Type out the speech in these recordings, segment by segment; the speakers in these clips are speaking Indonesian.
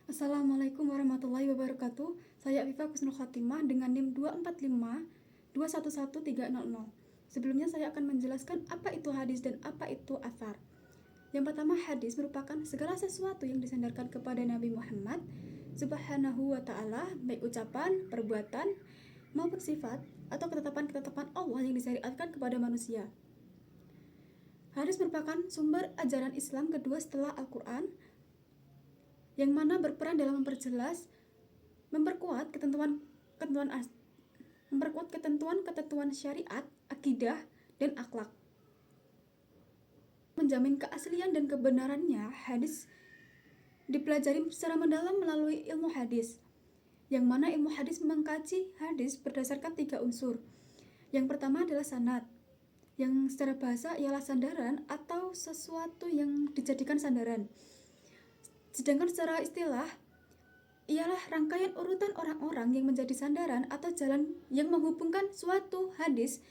Assalamualaikum warahmatullahi wabarakatuh. Saya Afifa Kusnul Khotimah dengan NIM 245211300. Sebelumnya saya akan menjelaskan apa itu hadis dan apa itu athar. Yang pertama, hadis merupakan segala sesuatu yang disandarkan kepada Nabi Muhammad Subhanahu wa ta'ala, baik ucapan, perbuatan, maupun sifat atau ketetapan-ketetapan Allah yang disyariatkan kepada manusia. Hadis merupakan sumber ajaran Islam kedua setelah Al-Quran, yang mana berperan dalam memperkuat ketentuan syariat, akidah, dan akhlak. Menjamin keaslian dan kebenarannya, hadis dipelajari secara mendalam melalui ilmu hadis, yang mana ilmu hadis mengkaji hadis berdasarkan 3 unsur. Yang pertama adalah sanad, yang secara bahasa ialah sandaran atau sesuatu yang dijadikan sandaran. Sedangkan secara istilah ialah rangkaian urutan orang-orang yang menjadi sandaran atau jalan yang menghubungkan suatu hadis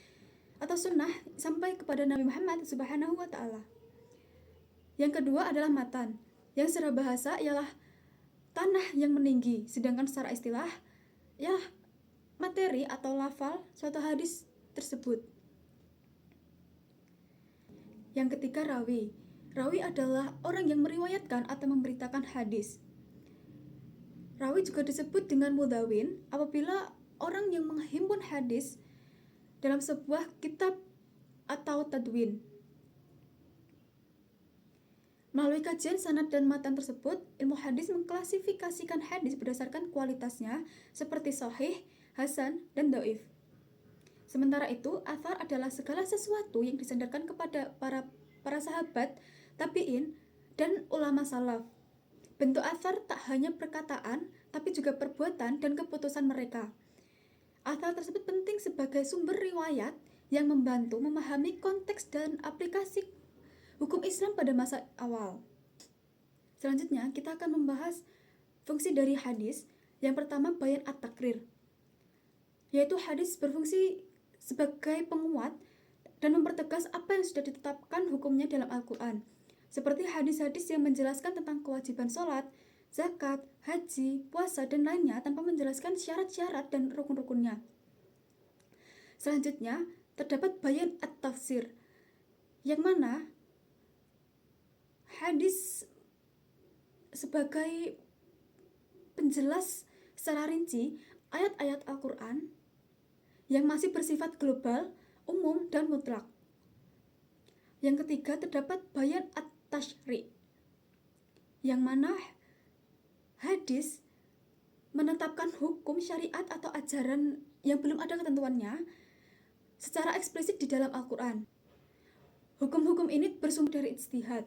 atau sunnah sampai kepada Nabi Muhammad Subhanahu wa ta'ala. Yang kedua adalah matan, yang secara bahasa ialah tanah yang meninggi, sedangkan secara istilah ialah materi atau lafal suatu hadis tersebut. Yang ketiga, rawi. Rawi adalah orang yang meriwayatkan atau memberitakan hadis. Rawi juga disebut dengan mudawin apabila orang yang menghimpun hadis dalam sebuah kitab atau tadwin. Melalui kajian sanad dan matan tersebut, ilmu hadis mengklasifikasikan hadis berdasarkan kualitasnya seperti sahih, hasan, dan dhaif. Sementara itu, athar adalah segala sesuatu yang disandarkan kepada para sahabat, tabi'in, dan ulama salaf. Bentuk athar tak hanya perkataan, tapi juga perbuatan dan keputusan mereka. Athar tersebut penting sebagai sumber riwayat yang membantu memahami konteks dan aplikasi hukum Islam pada masa awal. Selanjutnya, kita akan membahas fungsi dari hadis. Yang pertama, bayan at-takrir, yaitu hadis berfungsi sebagai penguat dan mempertegas apa yang sudah ditetapkan hukumnya dalam Al-Quran, seperti hadis-hadis yang menjelaskan tentang kewajiban sholat, zakat, haji, puasa, dan lainnya tanpa menjelaskan syarat-syarat dan rukun-rukunnya. Selanjutnya, terdapat bayan at-tafsir, yang mana hadis sebagai penjelas secara rinci ayat-ayat Al-Quran yang masih bersifat global, umum, dan mutlak. Yang ketiga, terdapat bayan at-tashri', yang mana hadis menetapkan hukum syariat atau ajaran yang belum ada ketentuannya secara eksplisit di dalam Al-Quran. Hukum-hukum ini bersumber dari ijtihad.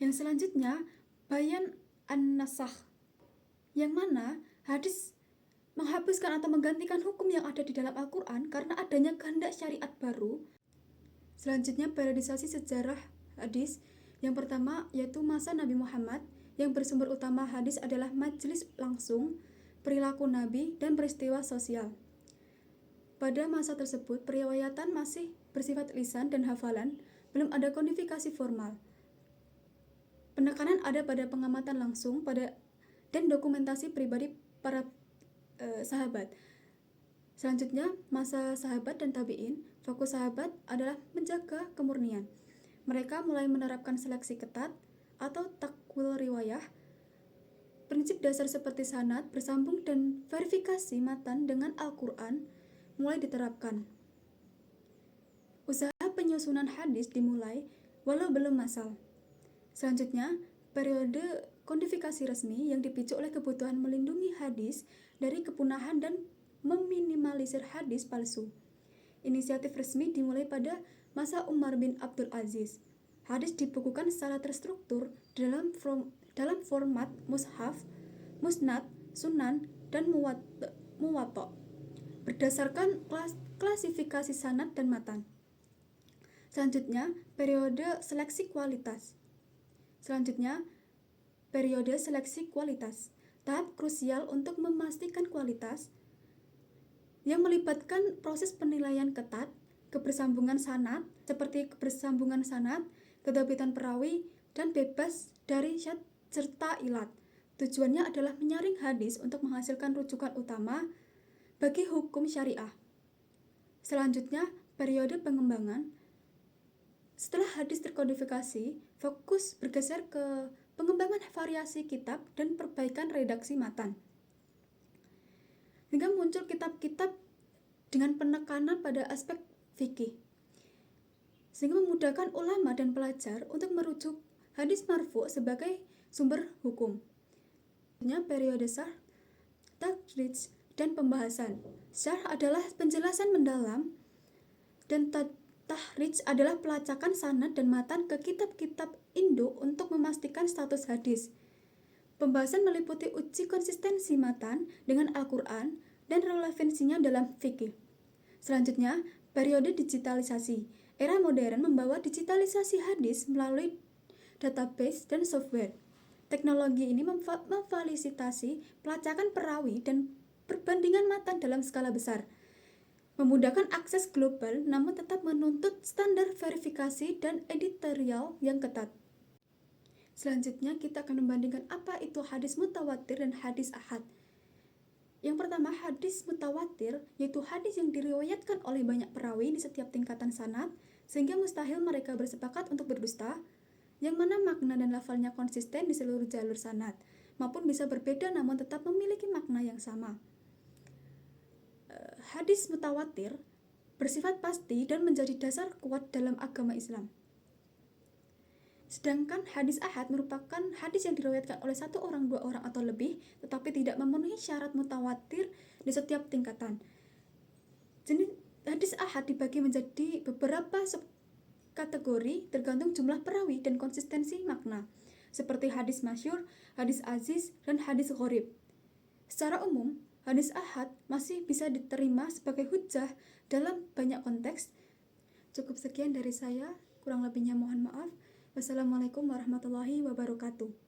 Yang selanjutnya, bayan an-nasakh, yang mana hadis menghapuskan atau menggantikan hukum yang ada di dalam Al-Quran karena adanya kehendak syariat baru. Selanjutnya, periodisasi sejarah hadis. Yang pertama yaitu masa Nabi Muhammad, yang bersumber utama hadis adalah majelis langsung, perilaku Nabi, dan peristiwa sosial. Pada masa tersebut, periwayatan masih bersifat lisan dan hafalan, belum ada kodifikasi formal. Penekanan ada pada pengamatan langsung dan dokumentasi pribadi para sahabat. Selanjutnya, masa sahabat dan tabi'in. Fokus sahabat adalah menjaga kemurnian. Mereka mulai menerapkan seleksi ketat atau takwil riwayah. Prinsip dasar seperti sanad, bersambung, dan verifikasi matan dengan Al-Quran mulai diterapkan. Usaha penyusunan hadis dimulai walau belum massal. Selanjutnya, periode kodifikasi resmi yang dipicu oleh kebutuhan melindungi hadis dari kepunahan dan meminimalisir hadis palsu. Inisiatif resmi dimulai pada masa Umar bin Abdul Aziz. Hadis dibukukan secara terstruktur dalam format mushaf, musnad, sunan, dan muwatta berdasarkan klasifikasi sanad dan matan. Selanjutnya, periode seleksi kualitas. Tahap krusial untuk memastikan kualitas yang melibatkan proses penilaian ketat, kebersambungan sanad, kethabitan perawi, dan bebas dari syadz serta ilat. Tujuannya adalah menyaring hadis untuk menghasilkan rujukan utama bagi hukum syariah. Selanjutnya, periode pengembangan. Setelah hadis terkodifikasi, fokus bergeser ke pengembangan variasi kitab dan perbaikan redaksi matan. Hingga muncul kitab-kitab dengan penekanan pada aspek fikih, sehingga memudahkan ulama dan pelajar untuk merujuk hadis marfu sebagai sumber hukum. Periode syarh, takhrij, dan pembahasan. Syarh adalah penjelasan mendalam dan tahrij adalah pelacakan sanad dan matan ke kitab-kitab induk untuk memastikan status hadis. Pembahasan meliputi uji konsistensi matan dengan Al-Quran dan relevansinya dalam fikih. Selanjutnya, periode digitalisasi. Era modern membawa digitalisasi hadis melalui database dan software. Teknologi ini memfasilitasi pelacakan perawi dan perbandingan matan dalam skala besar, memudahkan akses global namun tetap menuntut standar verifikasi dan editorial yang ketat. Selanjutnya kita akan membandingkan apa itu hadis mutawatir dan hadis ahad. Yang pertama, hadis mutawatir yaitu hadis yang diriwayatkan oleh banyak perawi di setiap tingkatan sanad sehingga mustahil mereka bersepakat untuk berdusta, yang mana makna dan lafalnya konsisten di seluruh jalur sanad, maupun bisa berbeda namun tetap memiliki makna yang sama. Hadis mutawatir bersifat pasti dan menjadi dasar kuat dalam agama Islam. Sedangkan hadis ahad merupakan hadis yang diriwayatkan oleh 1 orang, 2 orang, atau lebih, tetapi tidak memenuhi syarat mutawatir di setiap tingkatan. Jenis hadis ahad dibagi menjadi beberapa subkategori tergantung jumlah perawi dan konsistensi makna, seperti hadis masyhur, hadis aziz, dan hadis gharib. Secara umum, hadis ahad masih bisa diterima sebagai hujjah dalam banyak konteks. Cukup sekian dari saya, kurang lebihnya mohon maaf. Wassalamualaikum warahmatullahi wabarakatuh.